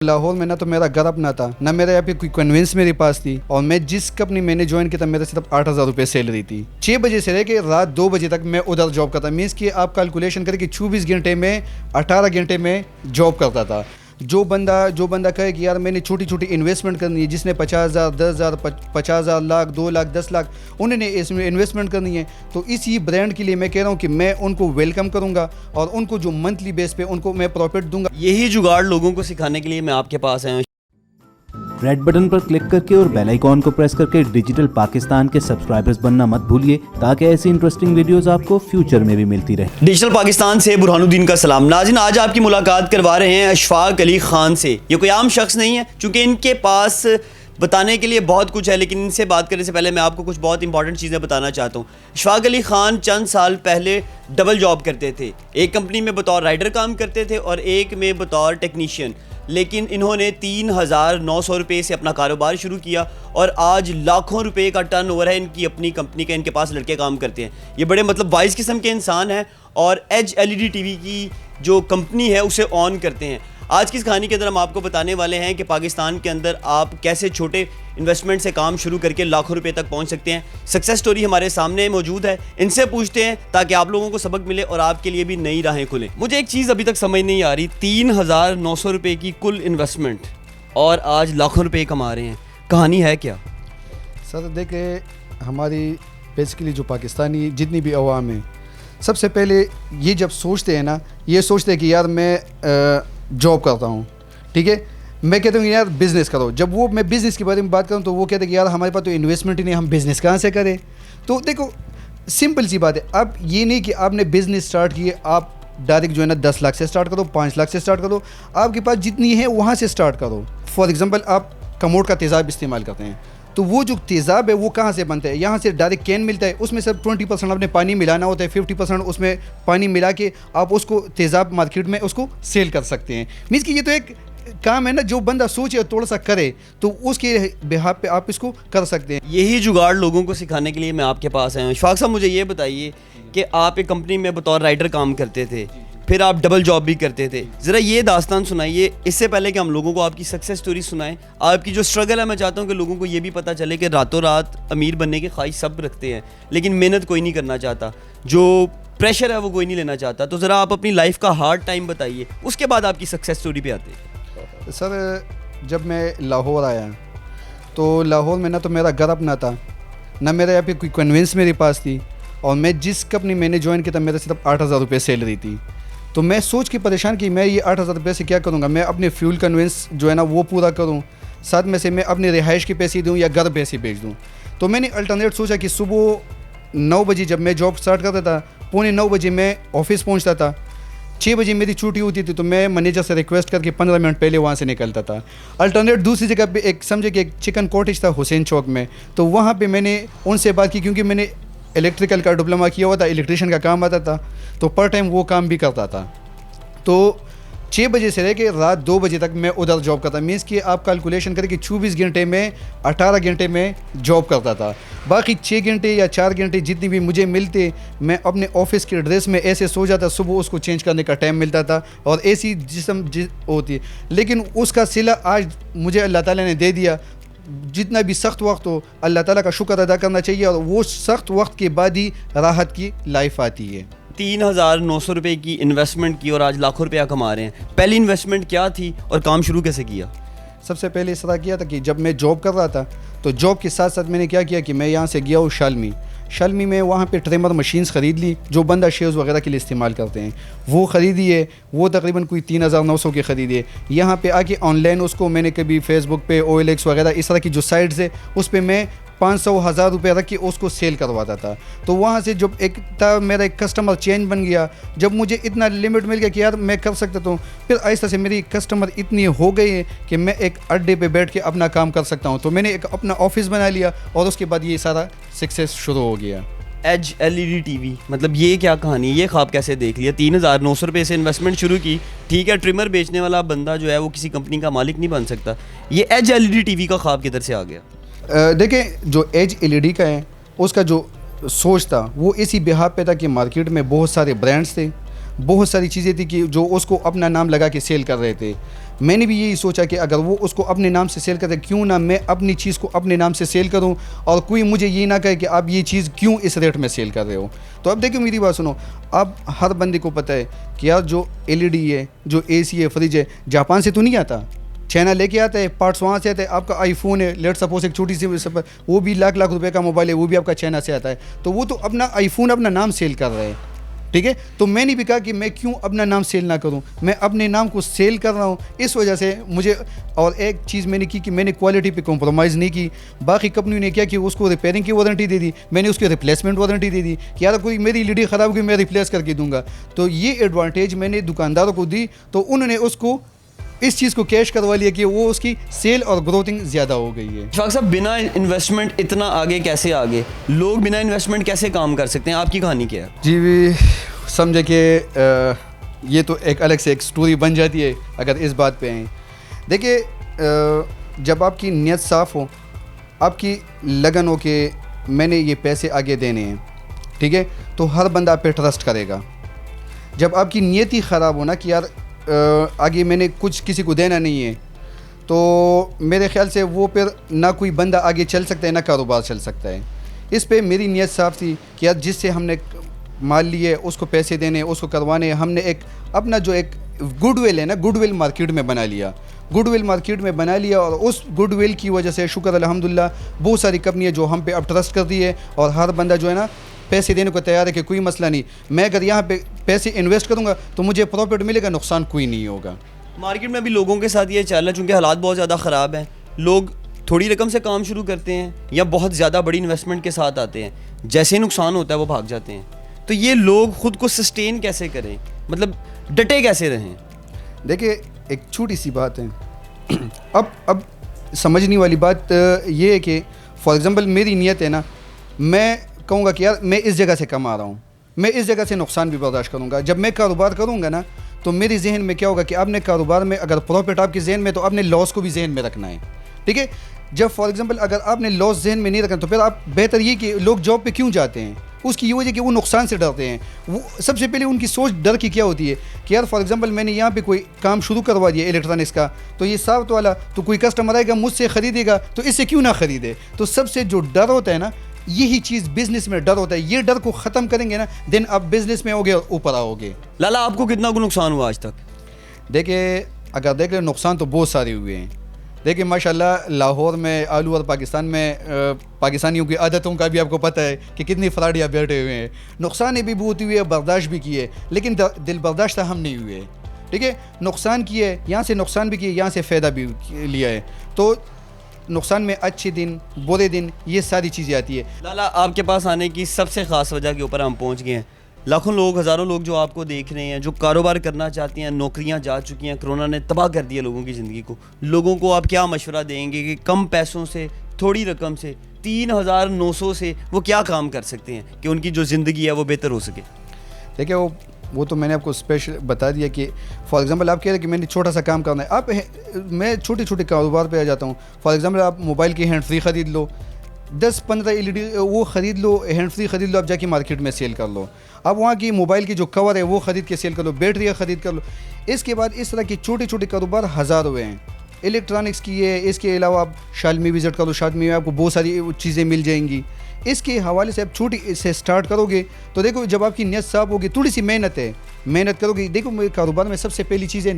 لاہور میں نہ تو میرا گھر اپنا تھا، نہ میرا یہاں پہ کوئی کنوینس میرے پاس تھی، اور میں جس کمپنی میں نے جوائن کیا تھا میرا صرف 8,000 روپے سیلری تھی. 6 بجے سے لے کے رات 2 بجے تک میں ادھر جاب کرتا. مینس کہ آپ کیلکولیشن کریں کہ 24 گھنٹے میں 18 گھنٹے میں جاب کرتا تھا. جو بندہ کہے کہ یار میں نے چھوٹی چھوٹی انویسٹمنٹ کرنی ہے، جس نے 50,000 10,000 50,000 لاکھ 2 لاکھ 10 لاکھ انہوں نے اس میں انویسٹمنٹ کرنی ہے، تو اسی برانڈ کے لیے میں کہہ رہا ہوں کہ میں ان کو ویلکم کروں گا اور ان کو جو منتھلی بیس پہ ان کو میں پروفٹ دوں گا. یہی جگاڑ لوگوں کو سکھانے کے لیے میں آپ کے پاس آیا ہوں. ریڈ بٹن پر کلک کر کے اور بیل آئیکن کو پریس کر کے ڈیجیٹل پاکستان کے سبسکرائبرز بننا مت بھولیے تاکہ ایسی انٹرسٹنگ ویڈیوز آپ کو فیوچر میں بھی ملتی رہے. ڈیجیٹل پاکستان سے برہان الدین کا سلام. ناظرین، آج آپ کی ملاقات کروا رہے ہیں اشفاق علی خان سے. یہ کوئی عام شخص نہیں ہے، چونکہ ان کے پاس بتانے کے لیے بہت کچھ ہے، لیکن ان سے بات کرنے سے پہلے میں آپ کو کچھ بہت امپورٹنٹ چیزیں بتانا چاہتا ہوں. اشفاق علی خان چند سال پہلے ڈبل جاب کرتے تھے. ایک کمپنی میں بطور رائڈر کام کرتے تھے اور ایک میں بطور ٹیکنیشین، لیکن انہوں نے 3,900 روپے سے اپنا کاروبار شروع کیا اور آج لاکھوں روپے کا ٹرن اوور ہے ان کی اپنی کمپنی کا. ان کے پاس لڑکے کام کرتے ہیں. یہ بڑے وائز قسم کے انسان ہیں اور ایج LED TV کی جو کمپنی ہے اسے آن کرتے ہیں. آج کی اس کہانی کے اندر ہم آپ کو بتانے والے ہیں کہ پاکستان کے اندر آپ کیسے چھوٹے انویسٹمنٹ سے کام شروع کر کے لاکھوں روپے تک پہنچ سکتے ہیں. سکسیس سٹوری ہمارے سامنے موجود ہے، ان سے پوچھتے ہیں تاکہ آپ لوگوں کو سبق ملے اور آپ کے لیے بھی نئی راہیں کھلیں. مجھے ایک چیز ابھی تک سمجھ نہیں آ رہی، 3,900 روپے کی کل انویسٹمنٹ اور آج لاکھوں روپے کما رہے ہیں. کہانی ہے کیا؟ سر دیکھیں، ہماری بیسیکلی جو پاکستانی جتنی بھی عوام ہیں، سب سے پہلے یہ جب سوچتے ہیں نا، یہ سوچتے ہیں کہ یار میں جاب کرتا ہوں، ٹھیک ہے، میں کہتا ہوں کہ یار بزنس کرو. جب وہ میں بزنس کے بارے میں بات کروں تو وہ کہتے ہیں کہ یار ہمارے پاس تو انویسٹمنٹ ہی نہیں، ہم بزنس کہاں سے کریں. تو دیکھو سمپل سی بات ہے. اب یہ نہیں کہ آپ نے بزنس اسٹارٹ کیے آپ ڈائریکٹ جو ہے نا 10 لاکھ سے اسٹارٹ کرو، 5 لاکھ سے اسٹارٹ کرو. آپ کے پاس جتنی ہے وہاں سے اسٹارٹ کرو. فار ایگزامپل آپ کموڈ کا تیزاب استعمال کرتے ہیں، تو وہ جو تیزاب ہے وہ کہاں سے بنتا ہے؟ یہاں سے ڈائریکٹ کین ملتا ہے، اس میں صرف 20% آپ نے پانی ملانا ہوتا ہے، 50% اس میں پانی ملا کے آپ اس کو تیزاب مارکیٹ میں اس کو سیل کر سکتے ہیں. مینس کہ یہ تو ایک کام ہے نا، جو بندہ سوچے اور تھوڑا سا کرے تو اس کے بہاف پہ آپ اس کو کر سکتے ہیں. یہی جگاڑ لوگوں کو سکھانے کے لیے میں آپ کے پاس آیا ہوں. اشفاق صاحب، مجھے یہ بتائیے کہ آپ ایک کمپنی میں بطور رائڈر کام کرتے تھے، پھر آپ ڈبل جاب بھی کرتے تھے. ذرا یہ داستان سنائیے اس سے پہلے کہ ہم لوگوں کو آپ کی سکسیس سٹوری سنائیں. آپ کی جو اسٹرگل ہے، میں چاہتا ہوں کہ لوگوں کو یہ بھی پتہ چلے کہ راتوں رات امیر بننے کی خواہش سب رکھتے ہیں، لیکن محنت کوئی نہیں کرنا چاہتا، جو پریشر ہے وہ کوئی نہیں لینا چاہتا. تو ذرا آپ اپنی لائف کا ہارڈ ٹائم بتائیے، اس کے بعد آپ کی سکسیس سٹوری پہ آتے ہیں. سر جب میں لاہور آیا تو لاہور میں نہ تو میرا گھر اپنا تھا، نہ میرا یہاں پہ کوئی کنوینس میرے پاس تھی، اور میں جس کمپنی میں نے جوائن کیا تھا میرا صرف 8,000 روپے سیلری تھی. تو میں سوچ کے پریشان کہ میں یہ 8,000 روپے سے کیا کروں گا. میں اپنے فیول کنوینس جو ہے نا وہ پورا کروں، ساتھ میں سے میں اپنے رہائش کے پیسے دوں یا گھر پیسے بھیج دوں. تو میں نے الٹرنیٹ سوچا کہ صبح 9 بجے جب میں جاب اسٹارٹ کرتا تھا، 8:45 بجے میں آفس پہنچتا تھا، 6 بجے میری چھٹی ہوتی تھی، تو میں مینیجر سے ریکویسٹ کر کے 15 منٹ پہلے وہاں سے نکلتا تھا. الٹرنیٹ دوسری جگہ پہ ایک سمجھے کہ ایک چکن کاٹیج تھا حسین چوک میں، تو وہاں پہ میں نے ان سے بات کی، کیونکہ میں نے الیکٹریکل کا ڈپلوما کیا ہوا تھا، الیکٹریشین کا کام آتا تھا، تو پر ٹائم وہ کام بھی کرتا تھا. تو 6 بجے سے لے کے رات 2 بجے تک میں ادھر جاب کرتا. مینس کہ آپ کیلکولیشن کریں کہ 24 گھنٹے میں 18 گھنٹے میں جاب کرتا تھا. باقی 6 گھنٹے یا 4 گھنٹے جتنی بھی مجھے ملتے، میں اپنے آفس کے ڈریس میں ایسے سو جاتا، صبح اس کو چینج کرنے کا ٹائم ملتا تھا اور ایسی جسم ہوتی. لیکن اس کا صلہ آج مجھے اللہ تعالیٰ نے دے دیا. جتنا بھی سخت وقت ہو اللہ تعالیٰ کا شکر ادا کرنا چاہیے، اور وہ سخت وقت کے بعد ہی راحت کی لائف آتی ہے. 3,900 روپے کی انویسٹمنٹ کی اور آج لاکھوں روپیہ کما رہے ہیں. پہلی انویسٹمنٹ کیا تھی اور کام شروع کیسے کیا؟ سب سے پہلے اس طرح کیا تھا کہ جب میں جاب کر رہا تھا تو جاب کے ساتھ ساتھ میں نے کیا کہ میں یہاں سے گیا ہوں شالمی میں، وہاں پہ ٹریمر مشینز خرید لی جو بندہ شیوز وغیرہ کے لیے استعمال کرتے ہیں، وہ خریدی ہے. وہ تقریباً کوئی 3,900 کی خریدی ہے. یہاں پہ آ کے آن لائن اس کو میں نے کبھی فیس بک پہ OLX وغیرہ اس طرح کی جو سائٹس ہے اس پہ میں 500,000 روپے رکھ کے اس کو سیل کرواتا تھا. تو وہاں سے جب ایک تھا میرا ایک کسٹمر چینج بن گیا، جب مجھے اتنا لمٹ مل گیا کہ یار میں کر سکتا ہوں، پھر آہستہ سے میری کسٹمر اتنی ہو گئی ہے کہ میں ایک اڈے پہ بیٹھ کے اپنا کام کر سکتا ہوں. تو میں نے ایک اپنا آفس بنا لیا اور اس کے بعد یہ سارا سکسیس شروع ہو گیا. ایج LED TV، مطلب یہ کیا کہانی، یہ خواب کیسے دیکھ لیا؟ 3,900 روپے سے انویسٹمنٹ شروع کی، ٹھیک ہے، ٹریمر بیچنے والا بندہ جو ہے وہ کسی کمپنی کا مالک نہیں بن سکتا. یہ ایج LED TV کا خواب کدھر سے آ گیا؟ دیکھیں جو ایج LED کا ہے اس کا جو سوچ تھا وہ اسی بہاف پہ تھا کہ مارکیٹ میں بہت سارے برانڈس تھے، بہت ساری چیزیں تھی کہ جو اس کو اپنا نام لگا کے سیل کر رہے تھے. میں نے بھی یہی سوچا کہ اگر وہ اس کو اپنے نام سے سیل کرتے کیوں نہ میں اپنی چیز کو اپنے نام سے سیل کروں اور کوئی مجھے یہ نہ کہے کہ آپ یہ چیز کیوں اس ریٹ میں سیل کر رہے ہو. تو اب دیکھیں میری بات سنو, اب ہر بندے کو پتہ ہے کہ یار جو LED ہے, جو AC ہے, فریج ہے, جاپان سے تو نہیں آتا, چائنا لے کے آتا ہے, پارٹس وہاں سے آتا ہے. آپ کا آئی فون ہے, لیٹ سپوز ایک چھوٹی سی وہ بھی لاکھ روپے کا موبائل ہے, وہ بھی آپ کا چائنا سے آتا ہے. تو وہ تو اپنا آئی فون اپنا نام سیل کر رہے ہیں, ٹھیک ہے. تو میں نے بھی کہا کہ میں کیوں اپنا نام سیل نہ کروں, میں اپنے نام کو سیل کر رہا ہوں. اس وجہ سے مجھے, اور ایک چیز میں نے کی کہ میں نے کوالٹی پہ کمپرومائز نہیں کی. باقی کمپنیوں نے کیا کہ اس کو ریپیئرنگ کی وارنٹی دے دی, میں نے اس کی ریپلیسمنٹ وارنٹی دے دی کہ یار کوئی میری LED خراب ہوگی میں ریپلیس کر کے دوں گا. تو یہ ایڈوانٹیج میں نے دکانداروں کو دی, تو انہوں نے اس کو اس چیز کو کیش کروا لیا کہ وہ اس کی سیل اور گروتھنگ زیادہ ہو گئی ہے. اشفاق صاحب, بنا انویسٹمنٹ اتنا آگے کیسے آگے, لوگ بنا انویسٹمنٹ کیسے کام کر سکتے ہیں, آپ کی کہانی کیا ہے؟ جی بھی سمجھے کہ یہ تو ایک الگ سے ایک سٹوری بن جاتی ہے اگر اس بات پہ آئیں. دیکھیے جب آپ کی نیت صاف ہو, آپ کی لگن ہو کہ میں نے یہ پیسے آگے دینے ہیں, ٹھیک ہے, تو ہر بندہ آپ پہ ٹرسٹ کرے گا. جب آپ کی نیت ہی خراب ہو نا کہ یار آگے میں نے کچھ کسی کو دینا نہیں ہے, تو میرے خیال سے وہ پھر نہ کوئی بندہ آگے چل سکتا ہے نہ کاروبار چل سکتا ہے. اس پہ میری نیت صاف تھی کہ یار جس سے ہم نے مال لیے اس کو پیسے دینے, اس کو کروانے, ہم نے ایک اپنا جو ایک گڈ ول ہے نا, گڈ ول مارکیٹ میں بنا لیا, گڈ ول مارکیٹ میں بنا لیا. اور اس گڈ ول کی وجہ سے شکر الحمدللہ بہت ساری کمپنیاں جو ہم پہ اب ٹرسٹ کرتی ہے, اور ہر بندہ جو ہے نا پیسے دینے کو تیار ہے کہ کوئی مسئلہ نہیں, میں اگر یہاں پہ پیسے انویسٹ کروں گا تو مجھے پروفٹ ملے گا, نقصان کوئی نہیں ہوگا. مارکیٹ میں بھی لوگوں کے ساتھ یہ چل رہا ہے, چونکہ حالات بہت زیادہ خراب ہیں, لوگ تھوڑی رقم سے کام شروع کرتے ہیں یا بہت زیادہ بڑی انویسٹمنٹ کے ساتھ آتے ہیں, جیسے ہی نقصان ہوتا ہے وہ بھاگ جاتے ہیں. تو یہ لوگ خود کو سسٹین کیسے کریں, مطلب ڈٹے کیسے رہیں؟ دیکھیں ایک چھوٹی سی بات ہے, اب سمجھنے والی بات یہ ہے کہ فار ایگزامپل میری نیت ہے نا, میں کہوں گا کہ یار میں اس جگہ سے کما رہا ہوں, میں اس جگہ سے نقصان بھی برداشت کروں گا. جب میں کاروبار کروں گا نا تو میری ذہن میں کیا ہوگا کہ آپ نے کاروبار میں اگر پروفٹ آپ کے ذہن میں تو آپ نے لاس کو بھی ذہن میں رکھنا ہے, ٹھیک ہے. جب فار ایگزامپل اگر آپ نے لاس ذہن میں نہیں رکھنا تو پھر آپ بہتر یہ کہ لوگ جاب پہ کیوں جاتے ہیں, اس کی یہ وجہ کہ وہ نقصان سے ڈرتے ہیں. وہ سب سے پہلے ان کی سوچ ڈر کی کیا ہوتی ہے کہ یار فار ایگزامپل میں نے یہاں پہ کوئی کام شروع کروا دیا الیکٹرانکس کا, تو یہ سافٹ والا, تو کوئی کسٹمر آئے گا مجھ سے خریدے گا, تو اس سے کیوں نہ خریدے. تو سب سے جو ڈر ہوتا ہے نا, یہی چیز بزنس میں ڈر ہوتا ہے. یہ ڈر کو ختم کریں گے نا دین آپ بزنس میں ہوگے اور اوپر آؤ گے. لالا آپ کو کتنا کو نقصان ہوا آج تک؟ دیکھیں اگر دیکھ لیں نقصان تو بہت سارے ہوئے ہیں. دیکھیں ماشاءاللہ لاہور میں آلو اور پاکستان میں پاکستانیوں کی عادتوں کا بھی آپ کو پتہ ہے کہ کتنی فراڈیاں بیٹھے ہوئے ہیں. نقصان بھی بہت ہوئی ہے, برداشت بھی کی ہے, لیکن دل برداشت ہم نہیں ہوئے, ٹھیک ہے. نقصان کیے, یہاں سے نقصان بھی کیے, یہاں سے فائدہ بھی لیا ہے. تو نقصان میں اچھے دن برے دن یہ ساری چیزیں آتی ہے. لالا آپ کے پاس آنے کی سب سے خاص وجہ کے اوپر ہم پہنچ گئے ہیں. لاکھوں لوگ, ہزاروں لوگ جو آپ کو دیکھ رہے ہیں, جو کاروبار کرنا چاہتے ہیں, نوکریاں جا چکی ہیں, کرونا نے تباہ کر دیا لوگوں کی زندگی کو. لوگوں کو آپ کیا مشورہ دیں گے کہ کم پیسوں سے, تھوڑی رقم سے, 3,900 سے وہ کیا کام کر سکتے ہیں کہ ان کی جو زندگی ہے وہ بہتر ہو سکے؟ دیکھیں وہ تو میں نے آپ کو اسپیشل بتا دیا کہ فار ایگزامپل آپ کہہ رہے ہیں کہ میں نے چھوٹا سا کام کرنا ہے. آپ میں چھوٹے چھوٹے کاروبار پہ آ جاتا ہوں. فار ایگزامپل آپ موبائل کی ہینڈ فری خرید لو, 10-15 LED وہ خرید لو, ہینڈ فری خرید لو, آپ جا کے مارکیٹ میں سیل کر لو. اب وہاں کی موبائل کی جو کور ہے وہ خرید کے سیل کر لو, بیٹریاں خرید کر لو. اس کے بعد اس طرح کے چھوٹے چھوٹے کاروبار ہزاروں ہیں. الیکٹرانکس کی ہے, اس کے علاوہ آپ شالمی وزٹ کرو, شالمی میں آپ کو بہت ساری چیزیں مل جائیں گی. اس کے حوالے سے آپ چھوٹی سے سٹارٹ کرو گے تو دیکھو جب آپ کی نیت صاف ہوگی, تھوڑی سی محنت ہے, محنت کرو گے. دیکھو میرے کاروبار میں سب سے پہلی چیز ہے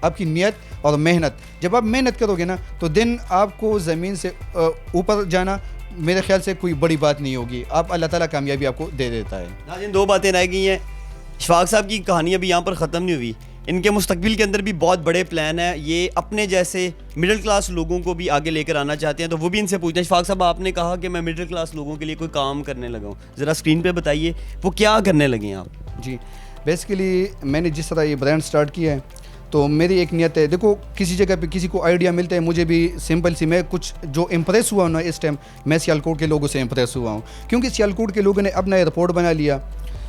آپ کی نیت اور محنت. جب آپ محنت کرو گے نا تو دن آپ کو زمین سے اوپر جانا میرے خیال سے کوئی بڑی بات نہیں ہوگی. آپ اللہ تعالیٰ کامیابی آپ کو دے دیتا ہے. ناظرین 2 باتیں رہ گئی ہیں. اشفاق صاحب کی کہانی ابھی یہاں پر ختم نہیں ہوئی. ان کے مستقبل کے اندر بھی بہت بڑے پلان ہیں. یہ اپنے جیسے مڈل کلاس لوگوں کو بھی آگے لے کر آنا چاہتے ہیں, تو وہ بھی ان سے پوچھتے ہیں. اشفاق صاحب آپ نے کہا کہ میں مڈل کلاس لوگوں کے لیے کوئی کام کرنے لگا ہوں, ذرا اسکرین پہ بتائیے وہ کیا کرنے لگے ہیں آپ؟ جی بیسیکلی میں نے جس طرح یہ برانڈ سٹارٹ کیا ہے تو میری ایک نیت ہے. دیکھو کسی جگہ پہ کسی کو آئیڈیا ملتا ہے, مجھے بھی سمپل سی, میں کچھ جو امپریس ہوا ہوں نا اس ٹائم, میں سیالکوٹ کے لوگوں سے امپریس ہوا ہوں, کیونکہ سیالکوٹ کے لوگوں نے اپنا ایئرپورٹ بنا لیا,